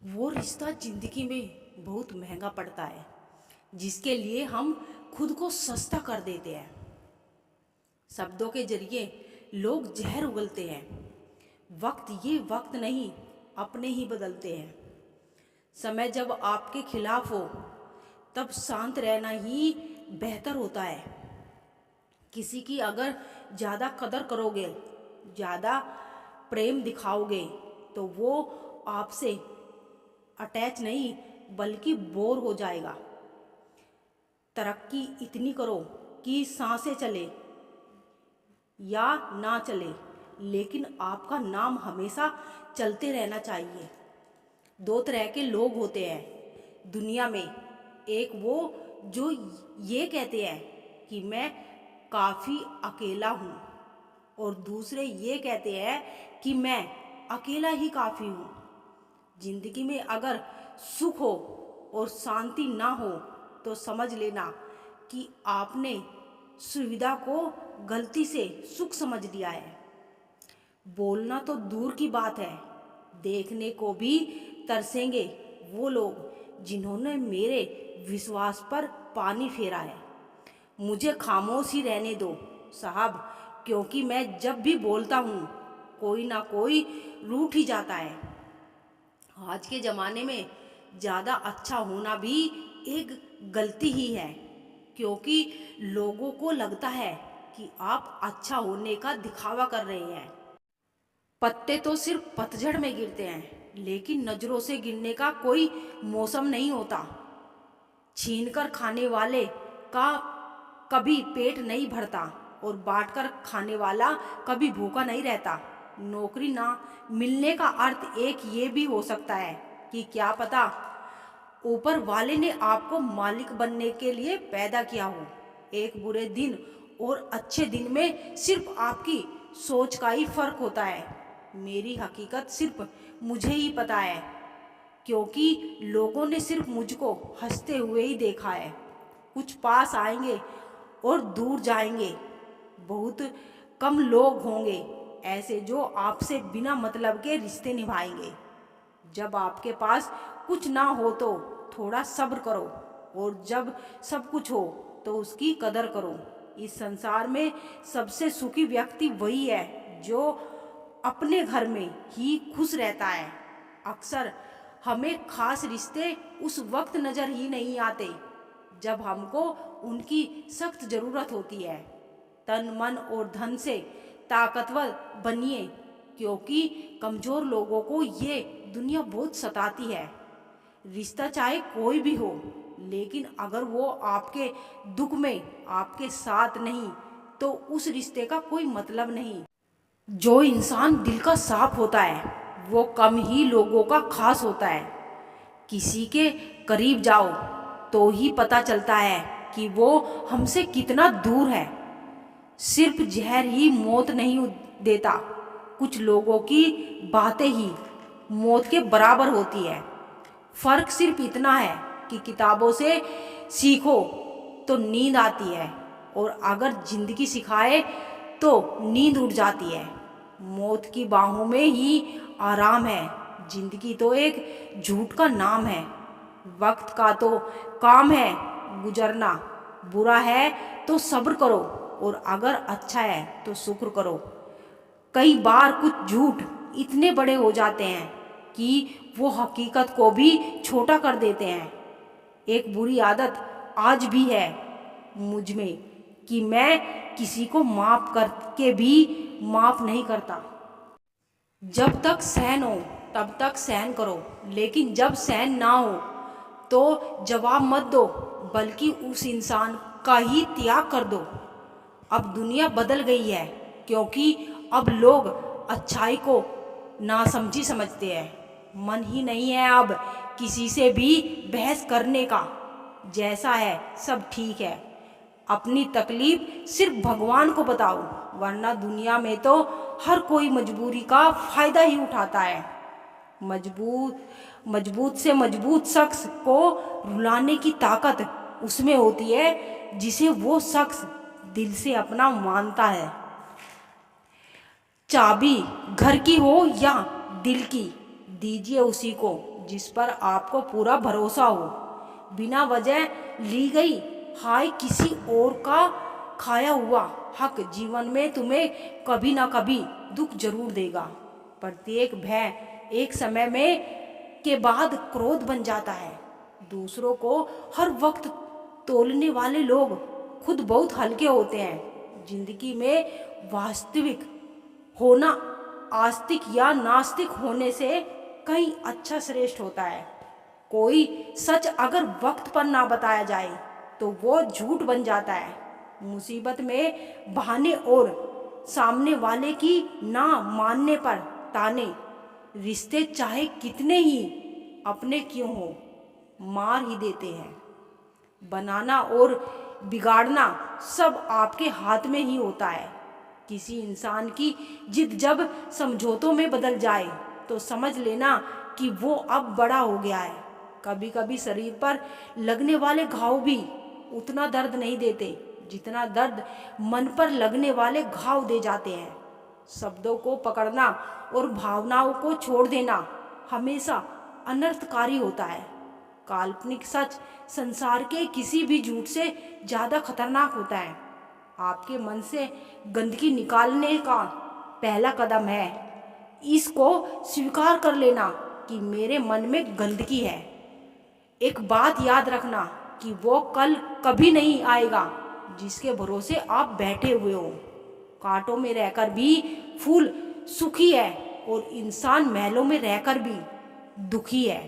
वो रिश्ता जिंदगी में बहुत महंगा पड़ता है जिसके लिए हम खुद को सस्ता कर देते हैं। शब्दों के जरिए लोग जहर उगलते हैं। वक्त नहीं, अपने ही बदलते हैं। समय जब आपके खिलाफ हो तब शांत रहना ही बेहतर होता है। किसी की अगर ज़्यादा कदर करोगे, ज़्यादा प्रेम दिखाओगे तो वो आपसे अटैच नहीं बल्कि बोर हो जाएगा। तरक्की इतनी करो कि सांसें चले या ना चले, लेकिन आपका नाम हमेशा चलते रहना चाहिए। दो तरह के लोग होते हैं दुनिया में। एक वो जो ये कहते हैं कि मैं काफ़ी अकेला हूँ, और दूसरे ये कहते हैं कि मैं अकेला ही काफ़ी हूँ। जिंदगी में अगर सुख हो और शांति ना हो तो समझ लेना कि आपने सुविधा को गलती से सुख समझ लिया है। बोलना तो दूर की बात है, देखने को भी तरसेंगे वो लोग जिन्होंने मेरे विश्वास पर पानी फेरा है। मुझे खामोश ही रहने दो साहब, क्योंकि मैं जब भी बोलता हूँ कोई ना कोई रूठ ही जाता है। आज के ज़माने में ज़्यादा अच्छा होना भी एक गलती ही है, क्योंकि लोगों को लगता है कि आप अच्छा होने का दिखावा कर रहे हैं। पत्ते तो सिर्फ पतझड़ में गिरते हैं, लेकिन नज़रों से गिरने का कोई मौसम नहीं होता। छीनकर खाने वाले का कभी पेट नहीं भरता और बांटकर खाने वाला कभी भूखा नहीं रहता। नौकरी ना मिलने का अर्थ एक ये भी हो सकता है कि क्या पता ऊपर वाले ने आपको मालिक बनने के लिए पैदा किया हो। एक बुरे दिन और अच्छे दिन में सिर्फ आपकी सोच का ही फर्क होता है। मेरी हकीकत सिर्फ मुझे ही पता है, क्योंकि लोगों ने सिर्फ मुझको हंसते हुए ही देखा है। कुछ पास आएंगे और दूर जाएंगे। बहुत कम लोग होंगे ऐसे जो आपसे बिना मतलब के रिश्ते निभाएंगे। जब आपके पास कुछ ना हो तो थोड़ा सब्र करो, और जब सब कुछ हो तो उसकी कदर करो। इस संसार में सबसे सुखी व्यक्ति वही है जो अपने घर में ही खुश रहता है। अक्सर हमें खास रिश्ते उस वक्त नज़र ही नहीं आते जब हमको उनकी सख्त ज़रूरत होती है। तन मन और धन से ताकतवर बनिए, क्योंकि कमज़ोर लोगों को ये दुनिया बहुत सताती है। रिश्ता चाहे कोई भी हो, लेकिन अगर वो आपके दुख में आपके साथ नहीं तो उस रिश्ते का कोई मतलब नहीं। जो इंसान दिल का साफ होता है वो कम ही लोगों का खास होता है। किसी के करीब जाओ तो ही पता चलता है कि वो हमसे कितना दूर है। सिर्फ जहर ही मौत नहीं देता, कुछ लोगों की बातें ही मौत के बराबर होती है। फर्क सिर्फ इतना है कि किताबों से सीखो तो नींद आती है, और अगर जिंदगी सिखाए तो नींद उड़ जाती है। मौत की बाहों में ही आराम है। जिंदगी तो एक झूठ का नाम है। वक्त का तो काम है गुजरना। बुरा है तो सब्र करो, और अगर अच्छा है तो शुक्र करो। कई बार कुछ झूठ इतने बड़े हो जाते हैं कि वो हकीकत को भी छोटा कर देते हैं। एक बुरी आदत आज भी है मुझ में कि मैं किसी को माफ करके भी माफ नहीं करता। जब तक सहन हो तब तक सहन करो, लेकिन जब सहन ना हो तो जवाब मत दो, बल्कि उस इंसान का ही त्याग कर दो। अब दुनिया बदल गई है, क्योंकि अब लोग अच्छाई को नासमझी समझते हैं। मन ही नहीं है अब किसी से भी बहस करने का। जैसा है सब ठीक है। अपनी तकलीफ सिर्फ भगवान को बताओ, वरना दुनिया में तो हर कोई मजबूरी का फायदा ही उठाता है। मजबूत से मजबूत शख्स को रुलाने की ताकत उसमें होती है जिसे वो शख्स दिल से अपना मानता है। चाबी घर की हो या दिल की, दीजिए उसी को जिस पर आपको पूरा भरोसा हो। बिना वजह ली गई हाय किसी और का खाया हुआ हक जीवन में तुम्हें कभी ना कभी दुख जरूर देगा। प्रत्येक भय एक समय में के बाद क्रोध बन जाता है। दूसरों को हर वक्त तोलने वाले लोग खुद बहुत हल्के होते हैं। जिंदगी में वास्तविक होना आस्तिक या नास्तिक होने से कहीं अच्छा श्रेष्ठ होता है। कोई सच अगर वक्त पर ना बताया जाए तो वो झूठ बन जाता है। मुसीबत में बहाने और सामने वाले की ना मानने पर ताने रिश्ते चाहे कितने ही अपने क्यों हो मार ही देते हैं। बनाना और बिगाड़ना सब आपके हाथ में ही होता है। किसी इंसान की जिद जब समझौतों में बदल जाए तो समझ लेना कि वो अब बड़ा हो गया है। कभी कभी शरीर पर लगने वाले घाव भी उतना दर्द नहीं देते जितना दर्द मन पर लगने वाले घाव दे जाते हैं। शब्दों को पकड़ना और भावनाओं को छोड़ देना हमेशा अनर्थकारी होता है। काल्पनिक सच संसार के किसी भी झूठ से ज़्यादा खतरनाक होता है। आपके मन से गंदगी निकालने का पहला कदम है इसको स्वीकार कर लेना कि मेरे मन में गंदगी है। एक बात याद रखना कि वो कल कभी नहीं आएगा जिसके भरोसे आप बैठे हुए हो। कांटों में रहकर भी फूल सुखी है और इंसान महलों में रहकर भी दुखी है।